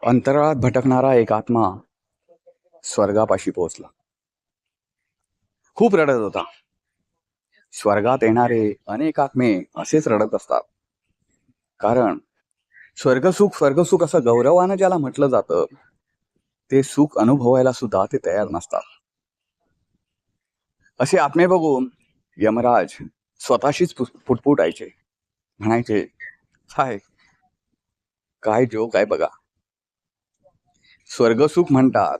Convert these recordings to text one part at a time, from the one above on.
अंतराळात भटकणारा एक आत्मा स्वर्गापाशी पोहोचला. खूप रडत होता. स्वर्गात येणारे अनेक आत्मे असेच रडत असतात. कारण स्वर्गसुख असं गौरवानं ज्याला म्हटलं जातं, ते सुख अनुभवायला सुद्धा ते तयार नसतात. असे आत्मे बघून यमराज स्वतःशीच पुटपुटायचे, म्हणायचे, काय काय जोक आहे बघा. स्वर्गसुख म्हणतात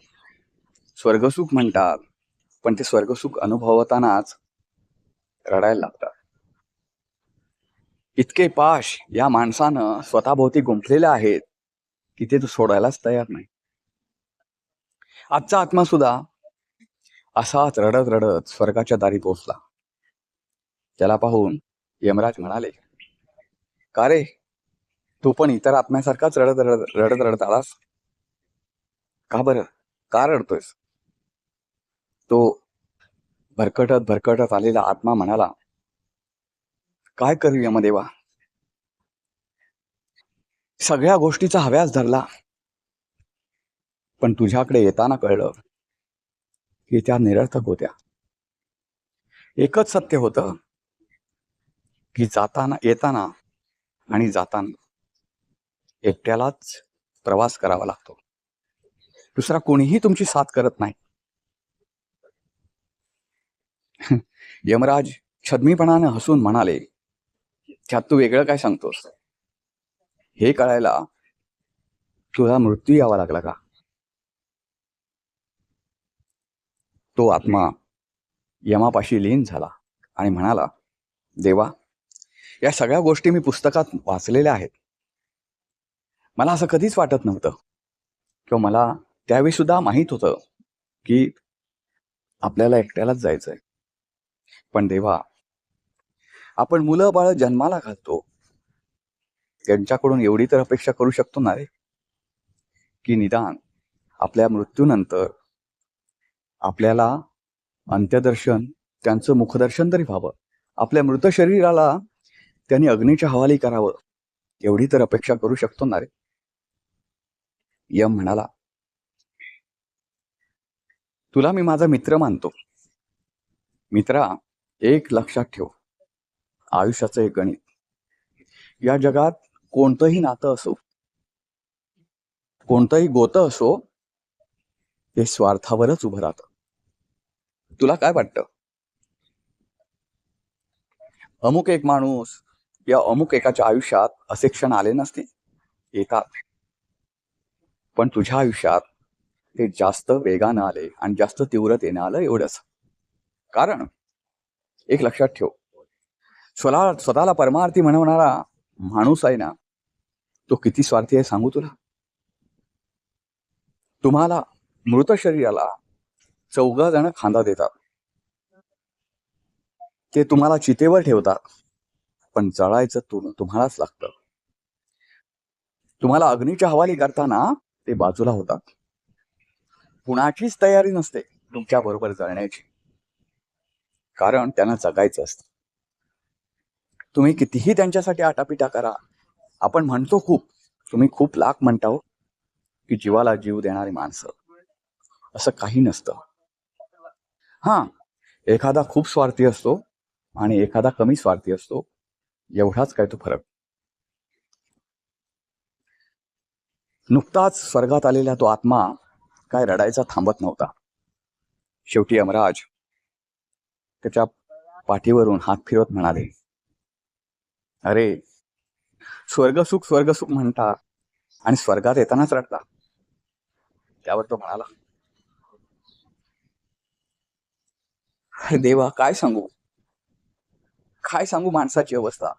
स्वर्गसुख म्हणतात, पण ते स्वर्गसुख अनुभवतानाच रडायला लागतात. इतके पाश या माणसानं स्वतःभोवती गुंफलेले आहेत की ते तो सोडायलाच तयार नाही. आजचा आत्मा सुद्धा असाच रडत रडत स्वर्गाच्या दारी पोहोचला. त्याला पाहून यमराज म्हणाले, का रे, तू पण इतर आत्म्यासारखाच रडत रडत रडत रडत आलास का? बरं, का रडतोयस? तो भरकटत भरकटत आलेला आत्मा म्हणाला, काय करू यमदेवा, सगळ्या गोष्टीचा हव्यास धरला, पण तुझ्याकडे येताना कळलं की त्या निरर्थक होत्या. एकच सत्य होतं की येताना आणि जाताना एकट्यालाच प्रवास करावा लागतो. दुसरा कोणीही तुमची साथ करत नाही. यमराज छद्मीपणाने हसून म्हणाले, त्यात तू वेगळं काय सांगतोस? हे कळायला तुला मृत्यू यावा लागला का? तो आत्मा यमापाशी लीन झाला आणि म्हणाला, देवा, या सगळ्या गोष्टी मी पुस्तकात वाचलेल्या आहेत. मला असं कधीच वाटत नव्हतं, किंवा मला त्यावेळी सुद्धा माहित होतं की आपल्याला एकट्यालाच जायचंय. पण देवा, आपण मुलं बाळ जन्माला घालतो, त्यांच्याकडून एवढी तर अपेक्षा करू शकतो ना रे, की निदान आपल्या मृत्यूनंतर आपल्याला अंत्यदर्शन, त्यांचं मुखदर्शन तरी व्हावं. आपल्या मृत शरीराला त्यांनी अग्नीच्या हवाली करावं, एवढी तर अपेक्षा करू शकतो ना रे. यम म्हणाला, तुला मी माझा मित्र मानतो. मित्रा, एक लक्षात ठेव, आयुष्याचं एक गणित. या जगात कोणतंही नातं असो, कोणतंही गोतं असो, ते स्वार्थावरच उभं राहतं. तुला काय वाटतं? अमुक एक माणूस या अमुक एकाच्या आयुष्यात असे क्षण आले नसते? येतात, पण तुझ्या आयुष्यात ते जास्त वेगानं आले आणि जास्त तीव्रतेनं आलं, एवढंच. कारण एक लक्षात ठेव, स्वतःला परमार्थी म्हणवणारा माणूस आहे ना, तो किती स्वार्थी आहे सांगू तुला. तुम्हाला मृत शरीराला 14 जण खांदा देतात, ते तुम्हाला चितेवर ठेवतात, पण जळायचं तुम्हालाच लागतं. तुम्हाला अग्नीच्या हवाली करताना ते बाजूला होतात. कुणाचीच तयारी नसते तुमच्या बरोबर जळण्याची, कारण त्यांना जगायचं असतं. तुम्ही कितीही त्यांच्यासाठी आटापिटा करा, आपण म्हणतो खूप, तुम्ही खूप लाख म्हणता हो की जीवाला जीव देणारी माणसं, असं काही नसतं. हा, एखादा खूप स्वार्थी असतो आणि एखादा कमी स्वार्थी असतो, एवढाच काय तो फरक. नुकताच स्वर्गात आलेला तो आत्मा काय रडायचा थांबत नव्हता. शेवटी यमराज त्याच्या पाठीवरून हात फिरवत म्हणाले, अरे, स्वर्गसुख म्हणतात आणि स्वर्गात येतानाच रडता. त्यावर तो म्हणाला, देवा, काय सांगू माणसाची अवस्था.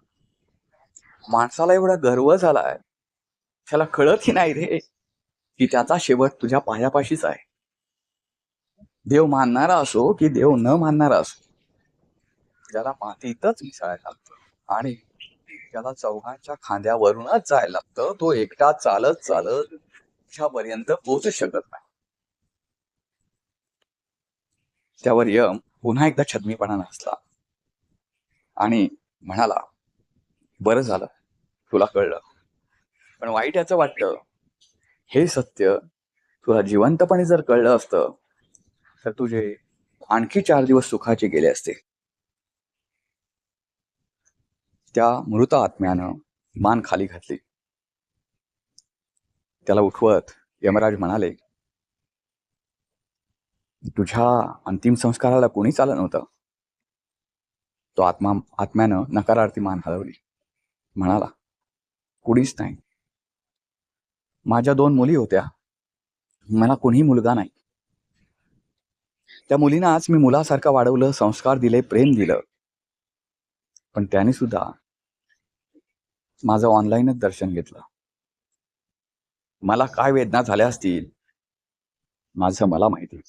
माणसाला एवढा गर्व झालाय, त्याला कळतही नाही रे की त्याचा शेवट तुझ्या पायापाशीच आहे. देव मानणारा असो की देव न मानणारा असो, त्याला मातीतच मिसळायला लागतं आणि त्याला चौघांच्या खांद्यावरूनच जायला लागतं. तो एकटा चालत चालत तुझ्यापर्यंत पोहोचू शकत नाही. त्यावर यम पुन्हा एकदा छद्मीपणाने हसला आणि म्हणाला, बरं झालं तुला कळलं, पण वाईट याचं वाटतं हे सत्य तुला जिवंतपणे जर कळलं असतं तर तुझे आणखी 4 दिवस सुखाचे गेले असते. त्या मृत आत्म्यानं मान खाली घातली. त्याला उठवत यमराज म्हणाले, तुझ्या अंतिम संस्काराला कोणीच आलं नव्हतं. तो आत्म्यानं नकारार्थी मान हलवली. म्हणाला, कुणीच नाही. माझ्या 2 मुली होत्या, मला कोणीही मुलगा नाही. त्या मुलींनाच मी मुलासारखं वाढवलं, संस्कार दिले, प्रेम दिलं. पण त्याने सुद्धा माझं ऑनलाईनच दर्शन घेतलं. मला काय वेदना झाल्या असतील माझं मला माहिती.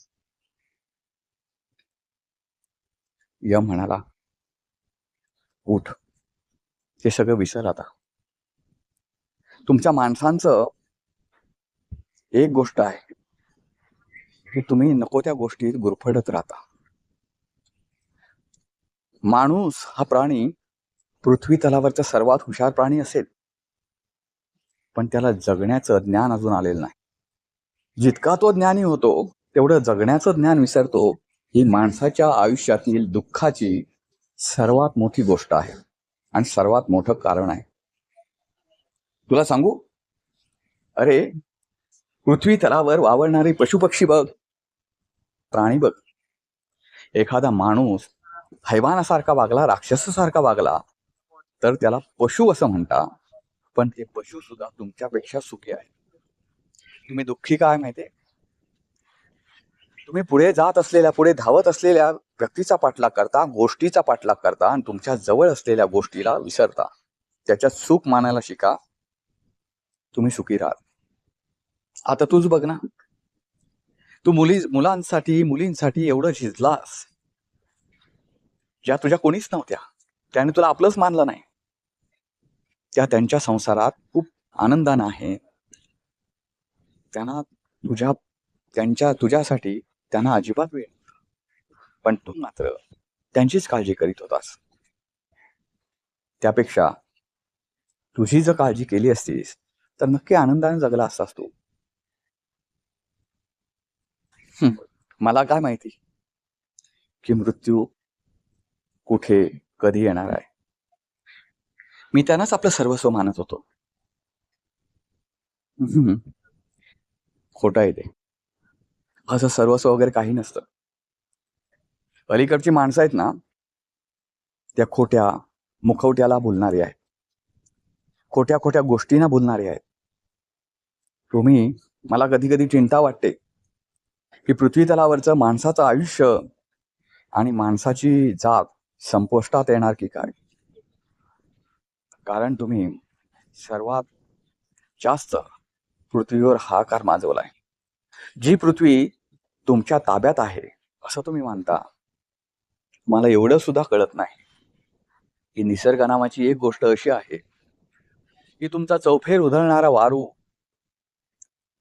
यम म्हणाला, उठ, ते सगळं विसर आता. तुमच्या माणसांचं एक गोष्ट आहे की तुम्ही नको त्या गोष्टीत गुरफटत राहता. माणूस हा प्राणी पृथ्वी तलावरचा सर्वात हुशार प्राणी असेल, पण त्याला जगण्याचं ज्ञान अजून आलेलं नाही. जितका तो ज्ञानी होतो तेवढं जगण्याचं ज्ञान विसरतो. ही माणसाच्या आयुष्यातील दुःखाची सर्वात मोठी गोष्ट आहे आणि सर्वात मोठं कारण आहे. तुला सांगू, अरे पृथ्वी तलावर वावरणारे पशुपक्षी बघ, प्राणी बघ. एखादा माणूस हैवानासारखा वागला, राक्षसासारखा वागला तर त्याला पशु असं म्हणता. पण ते पशु सुद्धा तुमच्यापेक्षा सुखी आहे. तुम्ही दुःखी काय माहितीये? तुम्ही पुढे जात असलेल्या, पुढे धावत असलेल्या व्यक्तीचा पाठलाग करता, गोष्टीचा पाठलाग करता आणि तुमच्या जवळ असलेल्या गोष्टीला विसरता. त्याच्यात सुख मानायला शिका, तुम्ही सुखी राहाल. आता तूच बघ ना, तू मुलांसाठी मुलींसाठी एवढं झिजलास, ज्या तुझ्या कोणीच नव्हत्या, त्याने तुला आपलंच मानलं नाही. त्या त्यांच्या संसारात खूप आनंदानं आहे. तुझ्यासाठी त्यांना अजिबात वेळ, पण तू मात्र त्यांचीच काळजी करीत होतास. त्यापेक्षा तुझी जर काळजी केली असतीस तर नक्की आनंदाने जगला असतास तू. मला काय माहिती की मृत्यू कुठे कधी येणार आहे. मी त्यांनाच आपलं सर्वस्व मानत होतो. खोटा आहे ते. असं सर्वस्व वगैरे काही नसतं. अलीकडची माणसं आहेत ना, त्या खोट्या मुखवट्याला बोलणारी आहेत, खोट्या खोट्या गोष्टींना बोलणारी आहेत. मला कधी कधी चिंता वाटते की पृथ्वी तलावरचं माणसाचं आयुष्य आणि माणसाची जात संपुष्टात येणार की काय. कारण तुम्ही सर्वात जास्त पृथ्वीवर हाकार माजवलाय. जी पृथ्वी तुमच्या ताब्यात आहे असं तुम्ही मानता. मला एवढं सुद्धा कळत नाही की निसर्ग नावाची एक गोष्ट अशी आहे की तुमचा चौफेर उधळणारा वारू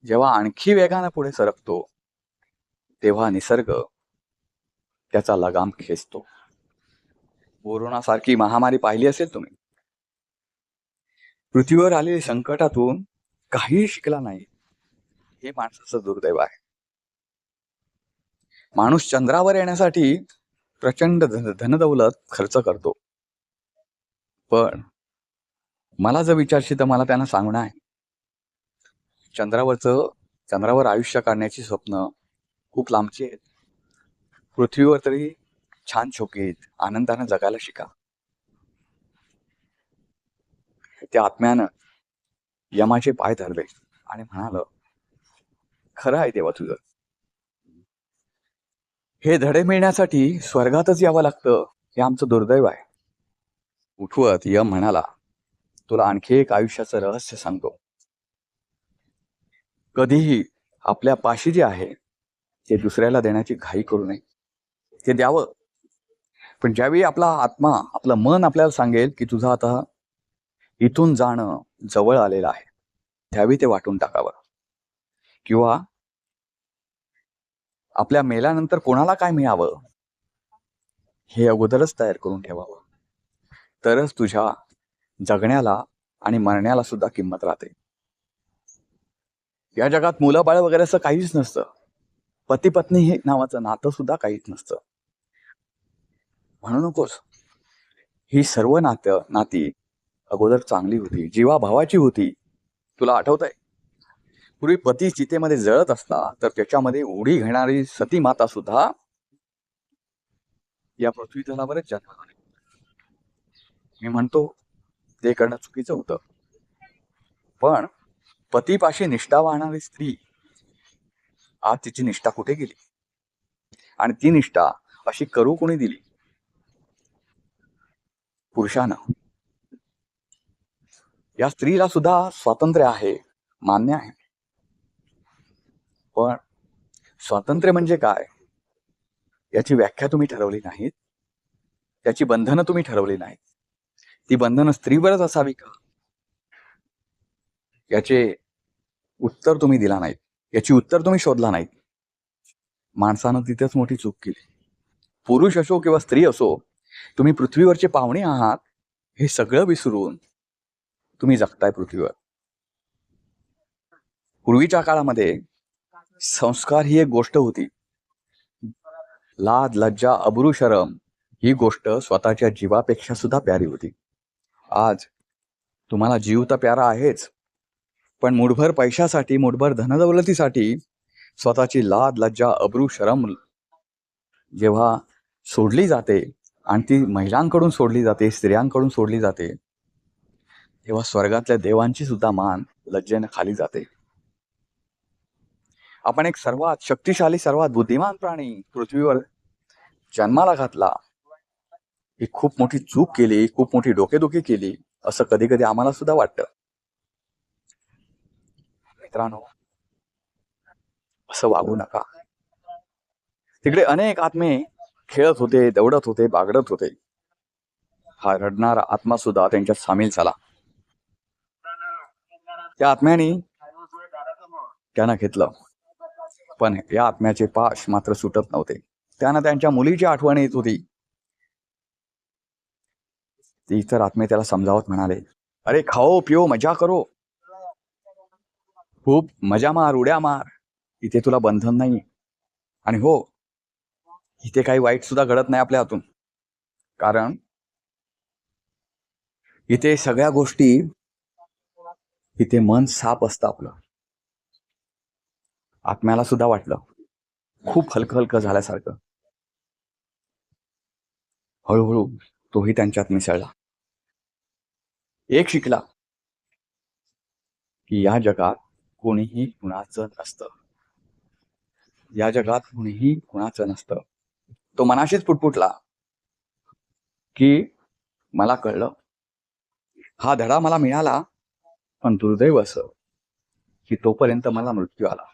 जेव्हा आणखी वेगानं पुढे सरकतो तेव्हा निसर्ग त्याचा लगाम खेचतो. कोरोनासारखी महामारी पाहिली असेल तुम्ही. पृथ्वीवर आलेल्या संकटातून काही शिकला नाही, हे माणसाचं दुर्दैव आहे. माणूस चंद्रावर येण्यासाठी प्रचंड धनदौलत खर्च करतो, पण मला जर विचारशील तर मला त्यांना सांगणं आहे, चंद्रावर आयुष्य काढण्याची स्वप्न खूप लांबची आहेत. पृथ्वीवर तरी छान शोकीत आनंदानं जगायला शिका. त्या आत्म्यानं यमाचे पाय धरले आणि म्हणाल, खरं आहे देवा तुझं. हे धडे मिळण्यासाठी स्वर्गातच यावं लागतं, हे आमचं दुर्दैव आहे. उठवत यम म्हणाला, तुला आणखी एक आयुष्याचं रहस्य सांगतो. कधीही आपल्या पाशी जे आहे ते दुसऱ्याला देण्याची घाई करू नये. ते द्यावं, पण ज्यावेळी आपला आत्मा, आपलं मन आपल्याला सांगेल की तुझं आता इथून जाणं जवळ आलेलं आहे, त्यावेळी ते वाटून टाकावं. किंवा आपल्या मेल्यानंतर कोणाला काय मिळावं हे अगोदरच तयार करून ठेवावं. तरच तुझ्या जगण्याला आणि मरण्याला सुद्धा किंमत राहते. या जगात मुलं बाळ वगैरे असं काहीच नसतं. पती पत्नी हे नावाचं नातं सुद्धा काहीच नसतं. म्हणू नकोस. ही सर्व नाती अगोदर चांगली होती, जीवाभावाची होती. तुला आठवतंय? पूर्वी पती चितेमध्ये जळत असता तर त्याच्यामध्ये उडी घेणारी सती माता सुद्धा या पृथ्वी तलावरच जन्माला आली. मी म्हणतो ते करणं चुकीचं होतं, पण पतीपाशी निष्ठा वाहणारी स्त्री आज तिची निष्ठा कुठे गेली? आणि ती निष्ठा अशी करू कोणी दिली? पुरुषानं. या स्त्रीला सुद्धा स्वातंत्र्य आहे, मान्य आहे, पण स्वातंत्र्य म्हणजे काय याची व्याख्या तुम्ही ठरवली नाहीत. त्याची बंधनं तुम्ही ठरवली नाहीत. ती बंधनं स्त्रीवरच असावी का याचे उत्तर तुम्ही दिला नाहीत. याची उत्तर तुम्ही शोधला नाहीत. माणसानं तिथेच मोठी चूक केली. पुरुष असो किंवा स्त्री असो, तुम्ही पृथ्वीवरचे पाहुणे आहात हे सगळं विसरून तुम्ही जगताय पृथ्वीवर. पूर्वीच्या काळामध्ये संस्कार ही एक गोष्ट होती. लाज लज्जा अब्रू शरम ही गोष्ट स्वतःच्या जीवापेक्षा सुद्धा प्यारी होती. आज तुम्हाला जीव तर प्यारा आहेच, पण मुठभर पैशासाठी, मुठभर धनदौलतीसाठी स्वतःची लाज लज्जा अब्रू शरम जेव्हा सोडली जाते आणि ती महिलांकडून सोडली जाते, स्त्रियांकडून सोडली जाते, तेव्हा स्वर्गातल्या देवांची सुद्धा मान लज्जेनं खाली जाते. आपण एक सर्वात शक्तिशाली, सर्वात बुद्धिमान प्राणी पृथ्वीवर जन्माला घातला, ही खूप मोठी चूक केली, खूप मोठी डोकेदुखी केली असं कधी कधी आम्हाला सुद्धा वाटतं. मित्रांनो, असं वागू नका. तिकडे अनेक आत्मे खेळत होते, दौडत होते, बागडत होते. हा रडणारा आत्मा सुद्धा त्यांच्यात सामील झाला. त्या आत्म्याने त्यांना घेतलं, पण या आत्म्याचे पाश मात्र सुटत नव्हते. त्यांना त्यांच्या मुलीची आठवण येत होती. ती इतर आत्मे त्याला समजावत म्हणाले, अरे खाओ पिओ मजा करो, खूप मजा मार, उड्या मार, इथे तुला बंधन नाही. आणि हो, इथे काही वाईट सुद्धा घडत नाही आपल्या हातून, कारण इथे सगळ्या गोष्टी, इथे मन साफ असतं आपलं. आत्म्याला सुद्धा वाटलं खूप हलकं हलकं झाल्यासारखं. हळूहळू तोही त्यांच्यात मिसळला. एक शिकला की या जगात कोणीही कुणाचं नसतं. या जगात कुणीही कुणाचं नसतं. तो मनाशीच पुटपुटला की मला कळलं, हा धडा मला मिळाला, पण दुर्दैव असं की तोपर्यंत मला मृत्यू आला.